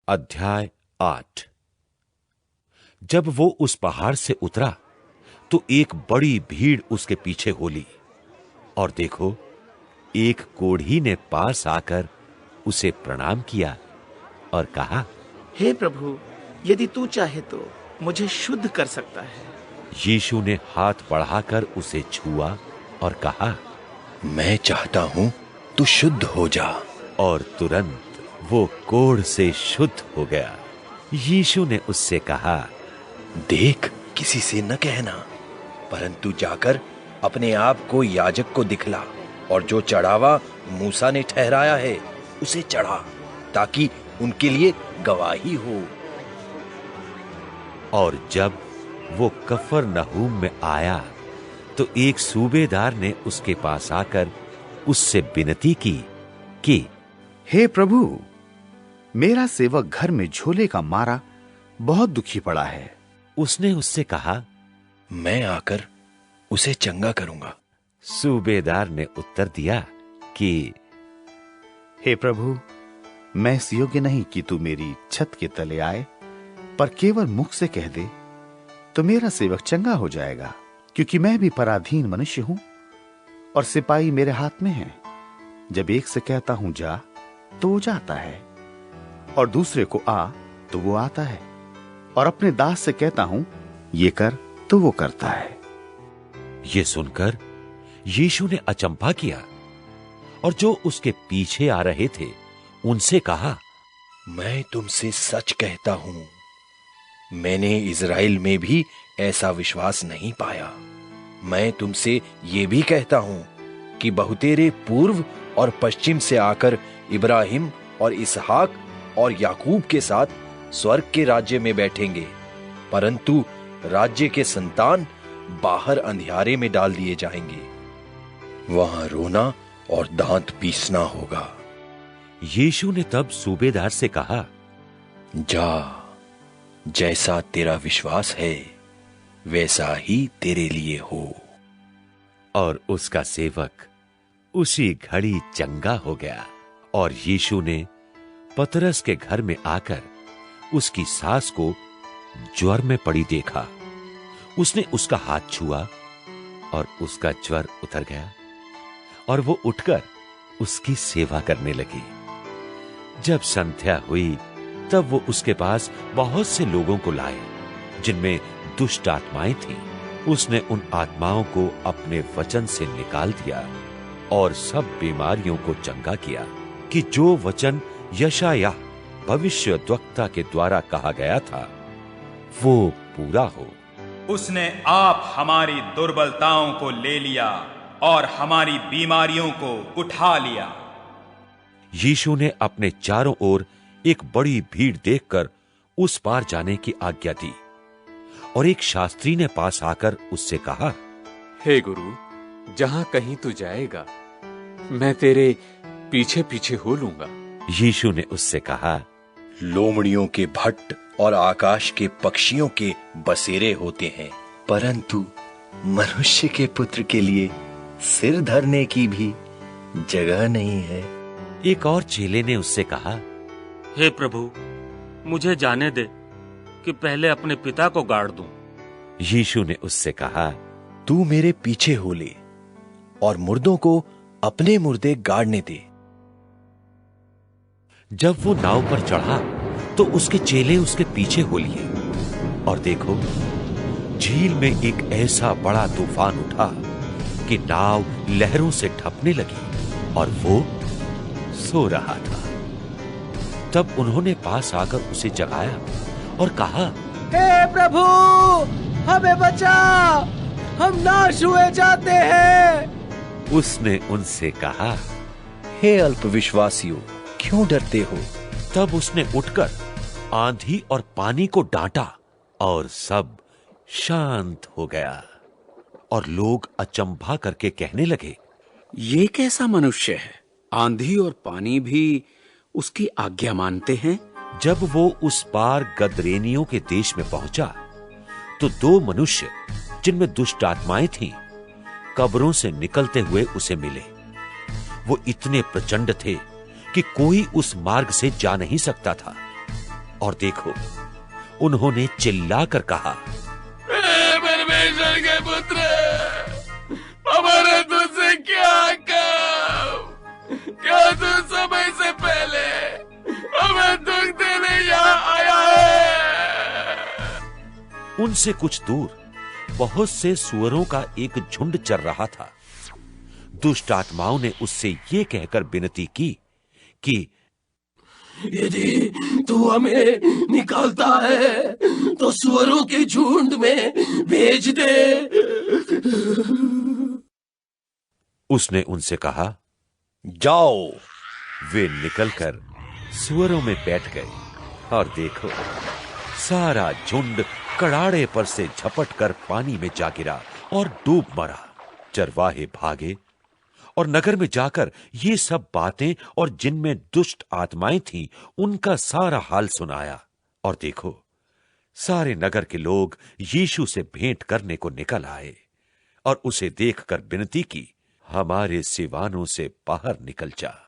अध्याय 8। जब वो उस पहाड़ से उतरा तो एक बड़ी भीड़ उसके पीछे हो ली, और देखो, एक कोढ़ी ने पास आकर उसे प्रणाम किया और कहा, हे प्रभु, यदि तू चाहे तो मुझे शुद्ध कर सकता है। यीशु ने हाथ बढ़ाकर उसे छुआ और कहा, मैं चाहता हूं तू शुद्ध हो जा। और तुरंत वो कोढ़ से शुद्ध हो गया। यीशु ने उससे कहा, देख, किसी से न कहना, परंतु जाकर अपने आप को याजक को दिखला, और जो चढ़ावा मूसा ने ठहराया है उसे चढ़ा, ताकि उनके लिए गवाही हो। और जब वो कफरनहूम में आया तो एक सूबेदार ने उसके पास आकर उससे विनती की कि, हे प्रभु, मेरा सेवक घर में झोले का मारा बहुत दुखी पड़ा है। उसने उससे कहा, मैं आकर उसे चंगा करूंगा। सूबेदार ने उत्तर दिया कि, हे प्रभु, मैं इस योग्य नहीं कि तू मेरी छत के तले आए, पर केवल मुख से कह दे तो मेरा सेवक चंगा हो जाएगा, क्योंकि मैं भी पराधीन मनुष्य हूं और सिपाही मेरे हाथ में है। जब एक से कहता हूं जा तो वो जाता है, और दूसरे को आ तो वो आता है, और अपने दास से कहता हूं ये कर तो वो करता है। ये सुनकर यीशु ने अचंभा किया, और जो उसके पीछे आ रहे थे उनसे कहा, मैं तुमसे सच कहता हूं, मैंने इज़राइल में भी ऐसा विश्वास नहीं पाया। मैं तुमसे ये भी कहता हूं कि बहुतेरे पूर्व और पश्चिम से आकर इब्राहिम और इसहाक और याकूब के साथ स्वर्ग के राज्य में बैठेंगे, परंतु राज्य के संतान बाहर अंधियारे में डाल दिए जाएंगे। वहां रोना और दांत पीसना होगा। यीशु ने तब सूबेदार से कहा, जा, जैसा तेरा विश्वास है वैसा ही तेरे लिए हो। और उसका सेवक उसी घड़ी चंगा हो गया। और यीशु ने पतरस के घर में आकर उसकी सास को ज्वर में पड़ी देखा। उसने उसका हाथ छुआ और उसका ज्वर उतर गया, और वो उठकर उसकी सेवा करने लगी। जब संध्या हुई तब वो उसके पास बहुत से लोगों को लाए जिनमें दुष्ट आत्माएं थीं। उसने उन आत्माओं को अपने वचन से निकाल दिया और सब बीमारियों को चंगा किया, कि जो वचन यशायाह भविष्यद्वक्ता के द्वारा कहा गया था वो पूरा हो। उसने आप हमारी दुर्बलताओं को ले लिया और हमारी बीमारियों को उठा लिया। यीशु ने अपने चारों ओर एक बड़ी भीड़ देखकर उस पार जाने की आज्ञा दी, और एक शास्त्री ने पास आकर उससे कहा, हे गुरु, जहां कहीं तू जाएगा मैं तेरे पीछे पीछे हो लूंगा। यीशु ने उससे कहा, लोमड़ियों के भट्ट और आकाश के पक्षियों के बसेरे होते हैं, परंतु मनुष्य के पुत्र के लिए सिर धरने की भी जगह नहीं है। एक और चेले ने उससे कहा, हे प्रभु, मुझे जाने दे कि पहले अपने पिता को गाड़ दूं। यीशु ने उससे कहा, तू मेरे पीछे हो ले और मुर्दों को अपने मुर्दे गाड़ने दे। जब वो नाव पर चढ़ा तो उसके चेले उसके पीछे हो लिए, और देखो, झील में एक ऐसा बड़ा तूफान उठा कि नाव लहरों से ढपने लगी और वो सो रहा था। तब उन्होंने पास आकर उसे जगाया और कहा, हे प्रभु, हमें बचा, हम नाश हुए जाते हैं। उसने उनसे कहा, हे अल्पविश्वासियों, क्यों डरते हो? तब उसने उठकर आंधी और पानी को डांटा, और सब शांत हो गया। और लोग अचंभा करके कहने लगे, ये कैसा मनुष्य है, आंधी और पानी भी उसकी आज्ञा मानते हैं। जब वो उस पार गदरेनियों के देश में पहुंचा तो दो मनुष्य जिनमें दुष्ट आत्माएं थीं कब्रों से निकलते हुए उसे मिले। वो इतने प्रचंड थे कि कोई उस मार्ग से जा नहीं सकता था। और देखो, उन्होंने चिल्लाकर कहा, परमेश्वर के पुत्र, हमारा तुझसे क्या काम? क्या तू समय से पहले हमें दुख देने यहाँ आया है? उनसे कुछ दूर बहुत से सुअरों का एक झुंड चर रहा था। दुष्ट आत्माओं ने उससे ये कहकर विनती की कि यदि तू हमें निकालता है तो सुअरों के झुंड में भेज दे। उसने उनसे कहा, जाओ। वे निकलकर सुअरों में बैठ गए और देखो, सारा झुंड कड़ाड़े पर से झपटकर पानी में जा गिरा और डूब मरा। चरवाहे भागे और नगर में जाकर ये सब बातें और जिनमें दुष्ट आत्माएं थीं उनका सारा हाल सुनाया। और देखो, सारे नगर के लोग यीशु से भेंट करने को निकल आए और उसे देखकर विनती की, हमारे सिवानों से बाहर निकल जा।